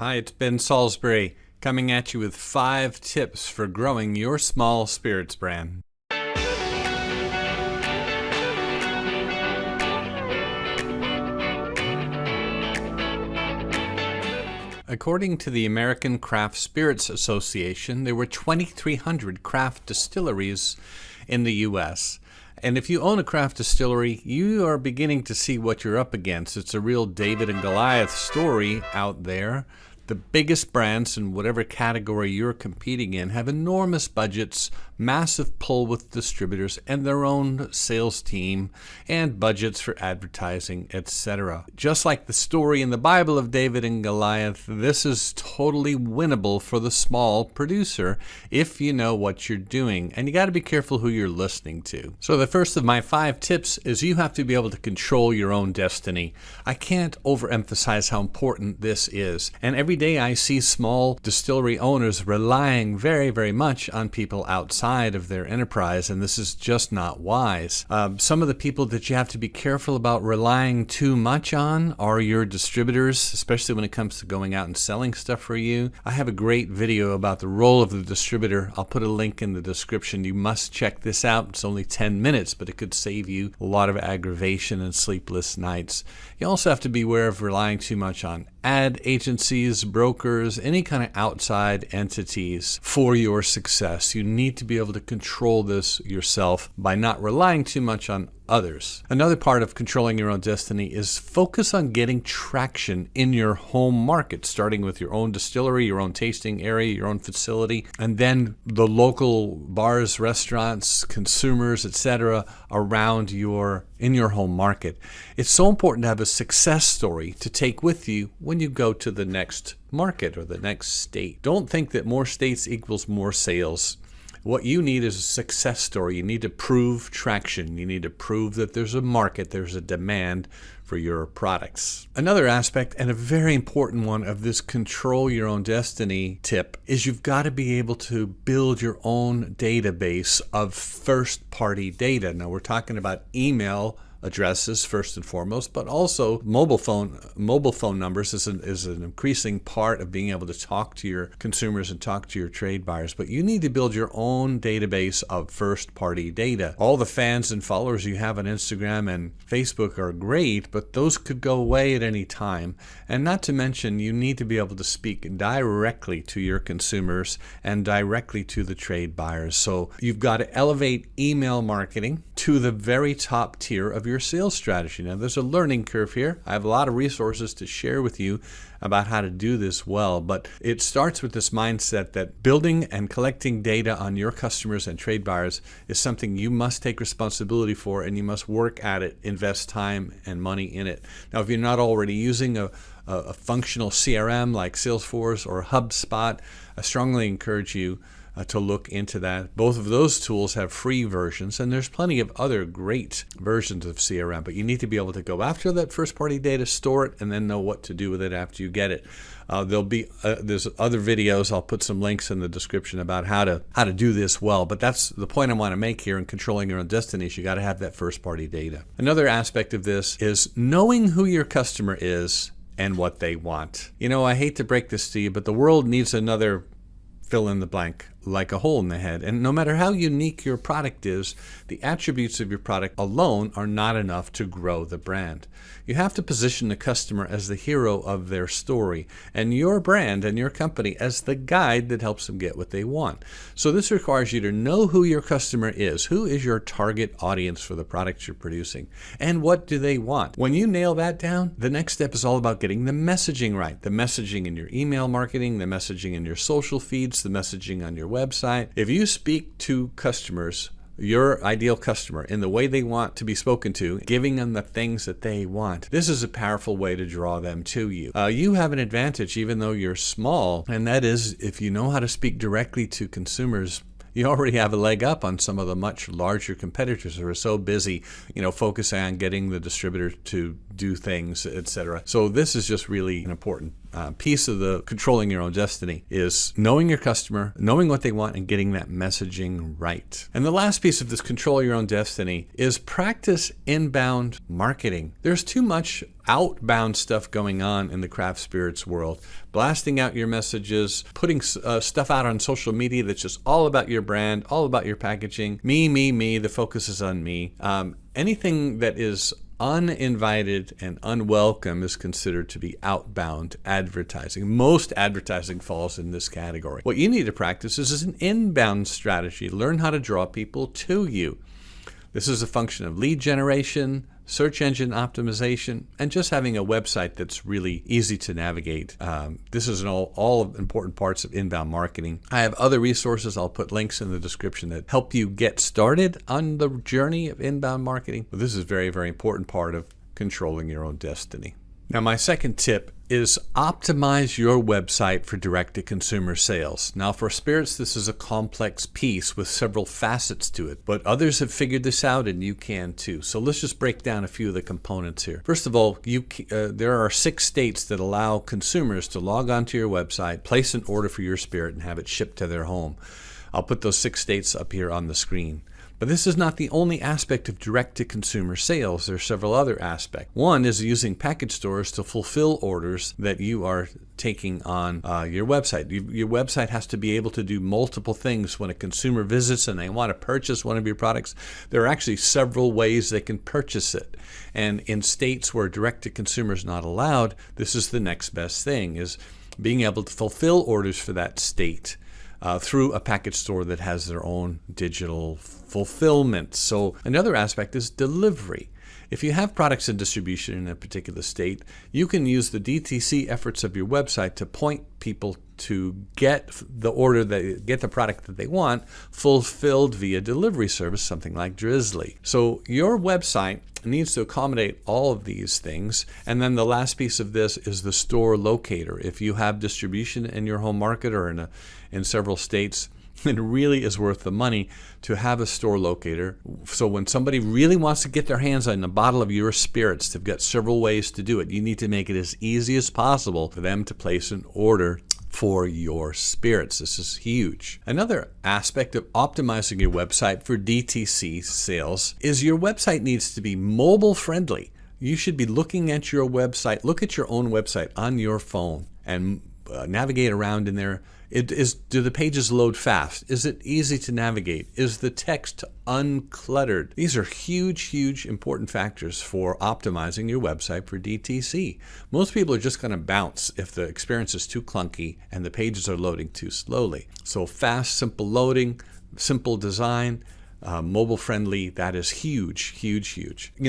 Hi, it's Ben Salisbury coming at you with 5 tips for growing your small spirits brand. According to the American Craft Spirits Association, there were 2,300 craft distilleries in the U.S. And if you own a craft distillery, you are beginning to see what you're up against. It's a real David and Goliath story out there. The biggest brands in whatever category you're competing in have enormous budgets, massive pull with distributors and their own sales team, and budgets for advertising, etc. Just like the story in the Bible of David and Goliath, this is totally winnable for the small producer if you know what you're doing. And you got to be careful who you're listening to. So the first of my 5 tips is you have to be able to control your own destiny. I can't overemphasize how important this is. And every day I see small distillery owners relying very, very much on people outside of their enterprise, and this is just not wise. Some of the people that you have to be careful about relying too much on are your distributors, especially when it comes to going out and selling stuff for you. I have a great video about the role of the distributor. I'll put a link in the description. You must check this out. It's only 10 minutes, but it could save you a lot of aggravation and sleepless nights. You also have to beware of relying too much on ad agencies, brokers, any kind of outside entities for your success. You need to be able to control this yourself by not relying too much on others. Another part of controlling your own destiny is focus on getting traction in your home market, starting with your own distillery, your own tasting area, your own facility, and then the local bars, restaurants, consumers, etc. around in your home market. It's so important to have a success story to take with you when you go to the next market or the next state. Don't think that more states equals more sales. What you need is a success story. You need to prove traction. You need to prove that there's a market, there's a demand for your products. Another aspect, and a very important one, of this control your own destiny tip is you've got to be able to build your own database of first-party data. Now, we're talking about email addresses first and foremost, but also mobile phone numbers is an increasing part of being able to talk to your consumers and talk to your trade buyers. But you need to build your own database of first-party data. All the fans and followers you have on Instagram and Facebook are great, but those could go away at any time. And not to mention, you need to be able to speak directly to your consumers and directly to the trade buyers. So you've got to elevate email marketing to the very top tier of your sales strategy. Now, there's a learning curve here. I have a lot of resources to share with you about how to do this well, but it starts with this mindset that building and collecting data on your customers and trade buyers is something you must take responsibility for, and you must work at it, invest time and money in it. Now, if you're not already using a functional CRM like Salesforce or HubSpot, I strongly encourage you to look into that. Both of those tools have free versions, and there's plenty of other great versions of CRM, but you need to be able to go after that first-party data, store it, and then know what to do with it after you get it. There's other videos. I'll put some links in the description about how to do this well, but that's the point I want to make here in controlling your own destiny is you got to have that first-party data. Another aspect of this is knowing who your customer is and what they want. You know, I hate to break this to you, but the world needs another fill in the blank, like a hole in the head. And no matter how unique your product is, the attributes of your product alone are not enough to grow the brand. You have to position the customer as the hero of their story, and your brand and your company as the guide that helps them get what they want. So this requires you to know who your customer is. Who is your target audience for the products you're producing? And what do they want? When you nail that down, the next step is all about getting the messaging right. The messaging in your email marketing, the messaging in your social feeds, the messaging on your website. If you speak to customers, your ideal customer, in the way they want to be spoken to, giving them the things that they want, this is a powerful way to draw them to you. You have an advantage even though you're small, and that is if you know how to speak directly to consumers, you already have a leg up on some of the much larger competitors who are so busy, focusing on getting the distributor to do things, etc. So this is just really an important piece of the controlling your own destiny is knowing your customer, knowing what they want, and getting that messaging right. And the last piece of this control your own destiny is practice inbound marketing. There's too much outbound stuff going on in the craft spirits world. Blasting out your messages, putting stuff out on social media that's just all about your brand, all about your packaging. Me, the focus is on me. Anything that is uninvited and unwelcome is considered to be outbound advertising. Most advertising falls in this category. What you need to practice is an inbound strategy. Learn how to draw people to you. This is a function of lead generation, search engine optimization, and just having a website that's really easy to navigate. This is all important parts of inbound marketing. I have other resources. I'll put links in the description that help you get started on the journey of inbound marketing. But this is a very, very important part of controlling your own destiny. Now, my second tip is optimize your website for direct-to-consumer sales. Now, for spirits, this is a complex piece with several facets to it, but others have figured this out, and you can too. So let's just break down a few of the components here. First of all, there are 6 states that allow consumers to log onto your website, place an order for your spirit, and have it shipped to their home. I'll put those 6 states up here on the screen. But this is not the only aspect of direct-to-consumer sales. There are several other aspects. One is using package stores to fulfill orders that you are taking on your website. Your website has to be able to do multiple things. When a consumer visits and they want to purchase one of your products, there are actually several ways they can purchase it. And in states where direct-to-consumer is not allowed, this is the next best thing, is being able to fulfill orders for that state through a package store that has their own digital fulfillment. So another aspect is delivery. If you have products in distribution in a particular state, you can use the DTC efforts of your website to point people to get the product that they want fulfilled via delivery service, something like Drizzly. So your website needs to accommodate all of these things. And then the last piece of this is the store locator. If you have distribution in your home market or in several states, it really is worth the money to have a store locator. So when somebody really wants to get their hands on a bottle of your spirits, they've got several ways to do it. You need to make it as easy as possible for them to place an order for your spirits. This is huge. Another aspect of optimizing your website for DTC sales is your website needs to be mobile friendly. You should be looking at your website, look at your own website on your phone and navigate around in there. Do the pages load fast? Is it easy to navigate? Is the text uncluttered? These are huge important factors for optimizing your website for DTC. Most people are just going to bounce if the experience is too clunky and the pages are loading too slowly. So fast, simple loading, simple design, mobile friendly, that is huge. You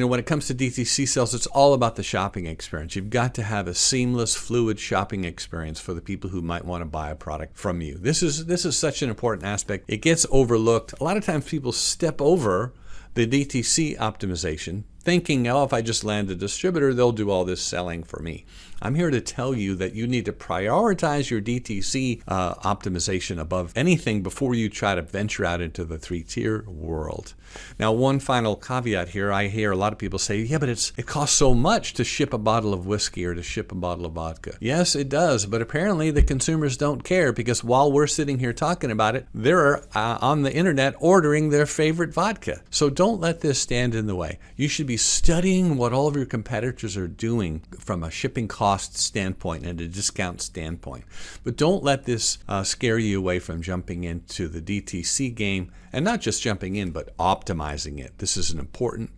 know, when it comes to DTC sales, it's all about the shopping experience. You've got to have a seamless, fluid shopping experience for the people who might want to buy a product from you. This is such an important aspect. It gets overlooked. A lot of times people step over the DTC optimization, thinking, oh, if I just land a distributor, they'll do all this selling for me. I'm here to tell you that you need to prioritize your DTC optimization above anything before you try to venture out into the 3-tier world. Now, one final caveat here. I hear a lot of people say, yeah, but it costs so much to ship a bottle of whiskey or to ship a bottle of vodka. Yes, it does, but apparently the consumers don't care, because while we're sitting here talking about it, they're on the internet ordering their favorite vodka. So don't let this stand in the way. You should be studying what all of your competitors are doing from a shipping cost standpoint and a discount standpoint. But don't let this scare you away from jumping into the DTC game, and not just jumping in, but optimizing it. This is an important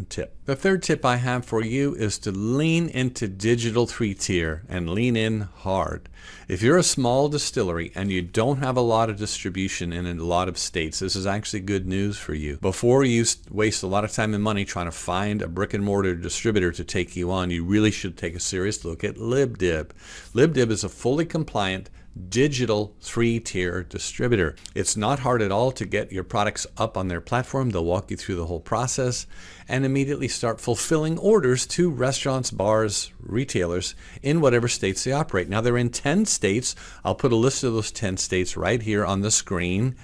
tip. The third tip I have for you is to lean into digital 3-tier and lean in hard. If you're a small distillery and you don't have a lot of distribution in a lot of states, this is actually good news for you. Before you waste a lot of time and money trying to find a brick and mortar distributor to take you on, you really should take a serious look at LibDib. LibDib is a fully compliant digital 3-tier distributor. It's not hard at all to get your products up on their platform. They'll walk you through the whole process and immediately start fulfilling orders to restaurants, bars, retailers in whatever states they operate. Now, they're in 10 states. I'll put a list of those 10 states right here on the screen.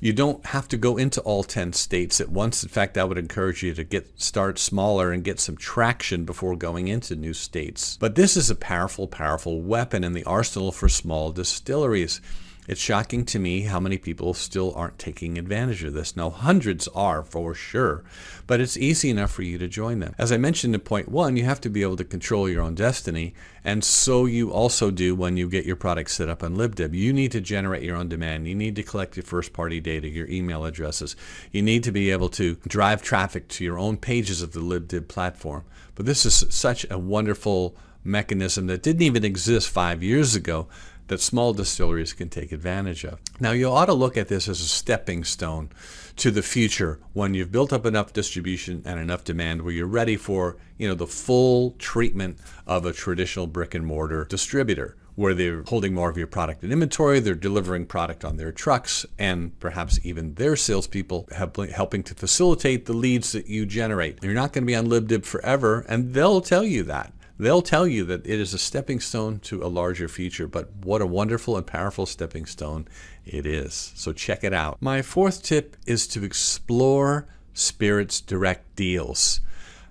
You don't have to go into all 10 states at once. In fact, I would encourage you to start smaller and get some traction before going into new states. But this is a powerful, powerful weapon in the arsenal for small distilleries. It's shocking to me how many people still aren't taking advantage of this. Now, hundreds are for sure, but it's easy enough for you to join them. As I mentioned in point 1, you have to be able to control your own destiny, and so you also do when you get your product set up on LibDib. You need to generate your own demand. You need to collect your first-party data, your email addresses. You need to be able to drive traffic to your own pages of the LibDib platform. But this is such a wonderful mechanism that didn't even exist 5 years ago, that small distilleries can take advantage of. Now, you ought to look at this as a stepping stone to the future when you've built up enough distribution and enough demand where you're ready for, the full treatment of a traditional brick and mortar distributor, where they're holding more of your product in inventory, they're delivering product on their trucks, and perhaps even their salespeople helping to facilitate the leads that you generate. You're not going to be on LibDib forever, and they'll tell you that. They'll tell you that it is a stepping stone to a larger future, but what a wonderful and powerful stepping stone it is. So check it out. My 4th tip is to explore Spirits Direct deals.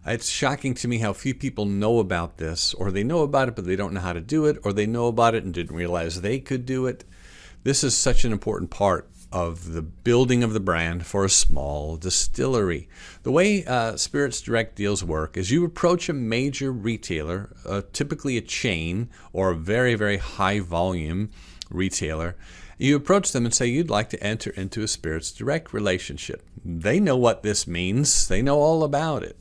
It's shocking to me how few people know about this, or they know about it, but they don't know how to do it, or they know about it and didn't realize they could do it. This is such an important part of the building of the brand for a small distillery. The way Spirits Direct deals work is you approach a major retailer, typically a chain or a very, very high volume retailer. You approach them and say you'd like to enter into a Spirits Direct relationship. They know what this means. They know all about it.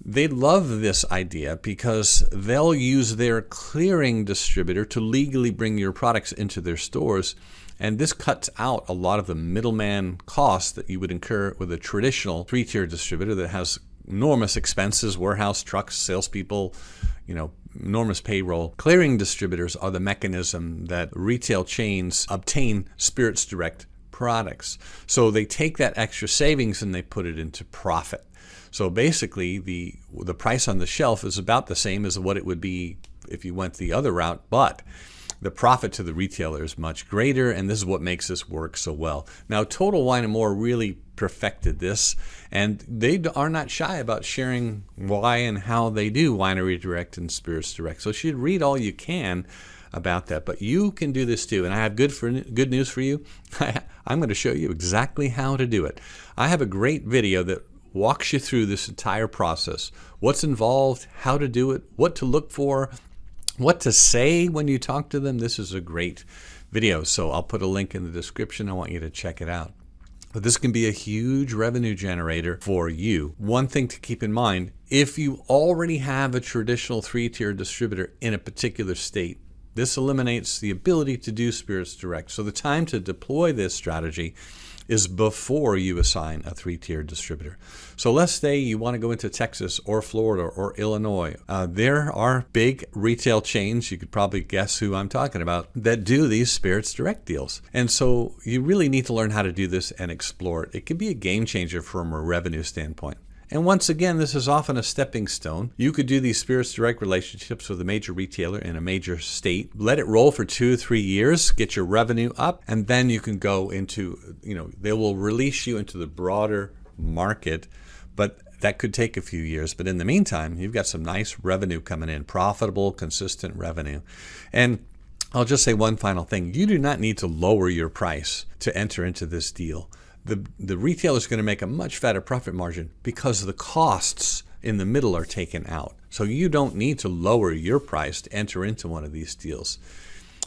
They love this idea because they'll use their clearing distributor to legally bring your products into their stores. And this cuts out a lot of the middleman costs that you would incur with a traditional 3-tier distributor that has enormous expenses, warehouse, trucks, salespeople, enormous payroll. Clearing distributors are the mechanism that retail chains obtain Spirits Direct products. So they take that extra savings and they put it into profit. So basically, the price on the shelf is about the same as what it would be if you went the other route, but the profit to the retailer is much greater, and this is what makes this work so well. Now, Total Wine & More really perfected this, and they are not shy about sharing why and how they do Winery Direct and Spirits Direct. So you should read all you can about that, but you can do this too. And I have good news for you. I'm going to show you exactly how to do it. I have a great video that walks you through this entire process, what's involved, how to do it, what to look for, what to say when you talk to them. This is a great video, so I'll put a link in the description. I want you to check it out. But this can be a huge revenue generator for you. One thing to keep in mind, if you already have a traditional 3-tier distributor in a particular state, this eliminates the ability to do Spirits Direct. So the time to deploy this strategy is before you assign a 3-tier distributor. So let's say you want to go into Texas or Florida or Illinois. There are big retail chains, you could probably guess who I'm talking about, that do these Spirits Direct deals. And so you really need to learn how to do this and explore it. It could be a game changer from a revenue standpoint. And once again, this is often a stepping stone. You could do these Spirits Direct relationships with a major retailer in a major state, let it roll for 2 or 3 years, get your revenue up, and then you can go into, they will release you into the broader market, but that could take a few years. But in the meantime, you've got some nice revenue coming in, profitable, consistent revenue. And I'll just say one final thing. You do not need to lower your price to enter into this deal. The retailer is going to make a much fatter profit margin because the costs in the middle are taken out. So you don't need to lower your price to enter into one of these deals.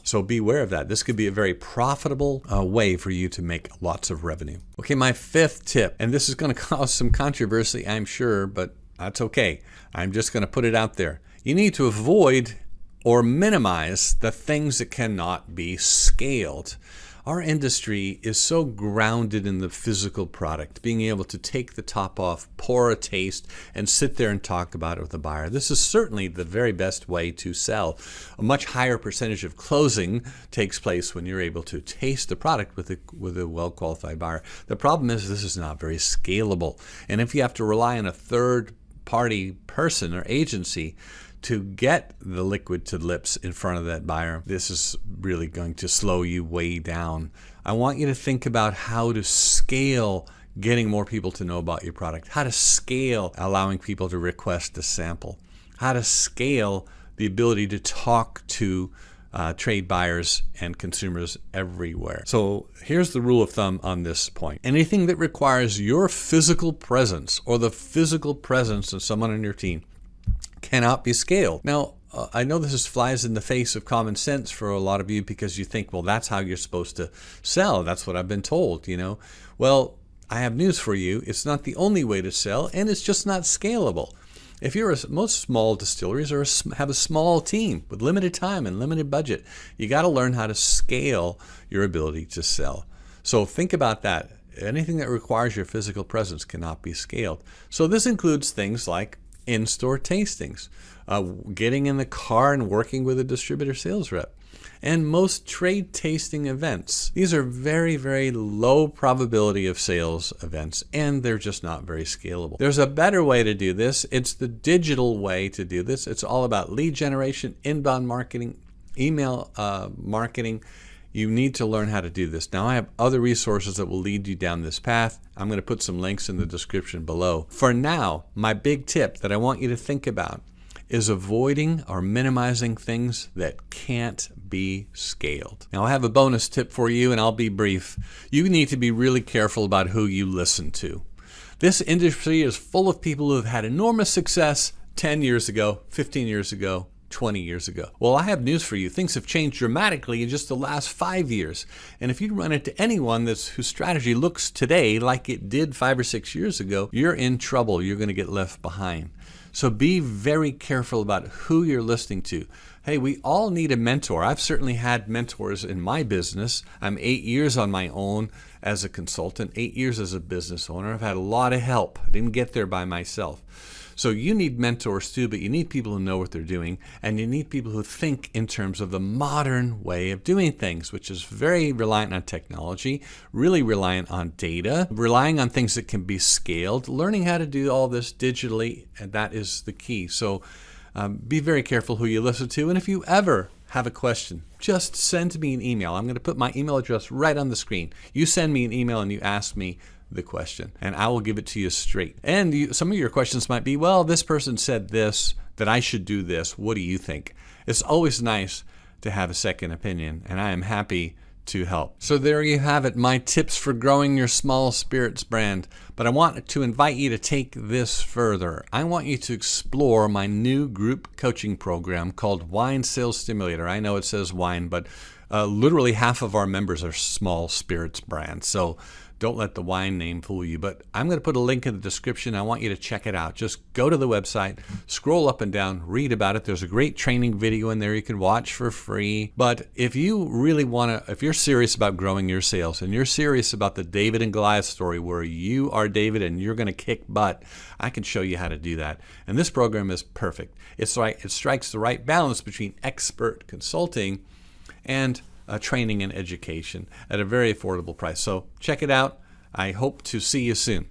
So beware of that. This could be a very profitable way for you to make lots of revenue. Okay, my 5th tip, and this is going to cause some controversy, I'm sure, but that's okay. I'm just going to put it out there. You need to avoid or minimize the things that cannot be scaled. Our industry is so grounded in the physical product, being able to take the top off, pour a taste, and sit there and talk about it with the buyer. This is certainly the very best way to sell. A much higher percentage of closing takes place when you're able to taste the product with a well-qualified buyer. The problem is this is not very scalable. And if you have to rely on a third-party person or agency to get the liquid to lips in front of that buyer, this is really going to slow you way down. I want you to think about how to scale getting more people to know about your product, how to scale allowing people to request a sample, how to scale the ability to talk to trade buyers and consumers everywhere. So here's the rule of thumb on this point. Anything that requires your physical presence or the physical presence of someone on your team cannot be scaled. Now, I know this flies in the face of common sense for a lot of you because you think, well, that's how you're supposed to sell. That's what I've been told, Well, I have news for you. It's not the only way to sell, and it's just not scalable. If most small distilleries have a small team with limited time and limited budget, you got to learn how to scale your ability to sell. So think about that. Anything that requires your physical presence cannot be scaled. So this includes things like in-store tastings, getting in the car and working with a distributor sales rep, and most trade tasting events. These are very, very low probability of sales events, and they're just not very scalable. There's a better way to do this. It's the digital way to do this. It's all about lead generation, inbound marketing, email marketing. You need to learn how to do this. Now, I have other resources that will lead you down this path. I'm going to put some links in the description below. For now, my big tip that I want you to think about is avoiding or minimizing things that can't be scaled. Now, I have a bonus tip for you, and I'll be brief. You need to be really careful about who you listen to. This industry is full of people who have had enormous success 10 years ago, 15 years ago, 20 years ago. Well, I have news for you. Things have changed dramatically in just the last 5 years. And if you run into anyone whose strategy looks today like it did 5 or 6 years ago, you're in trouble. You're going to get left behind. So be very careful about who you're listening to. Hey, we all need a mentor. I've certainly had mentors in my business. I'm 8 years on my own as a consultant, 8 years as a business owner. I've had a lot of help. I didn't get there by myself. So you need mentors too, but you need people who know what they're doing, and you need people who think in terms of the modern way of doing things, which is very reliant on technology, really reliant on data, relying on things that can be scaled, learning how to do all this digitally, and that is the key. So be very careful who you listen to, and if you ever have a question, just send me an email. I'm going to put my email address right on the screen. You send me an email and you ask me the question, and I will give it to you straight. And some of your questions might be, well, this person said this, that I should do this. What do you think? It's always nice to have a second opinion, and I am happy to help. So there you have it, my tips for growing your small spirits brand. But I want to invite you to take this further. I want you to explore my new group coaching program called Wine Sales Stimulator. I know it says wine, but literally half of our members are small spirits brands. So don't let the wine name fool you. But I'm going to put a link in the description. I want you to check it out. Just go to the website, scroll up and down, read about it. There's a great training video in there you can watch for free. But if you really want to, if you're serious about growing your sales and you're serious about the David and Goliath story where you are David and you're going to kick butt, I can show you how to do that. And this program is perfect. It strikes the right balance between expert consulting and training and education at a very affordable price. So check it out. I hope to see you soon.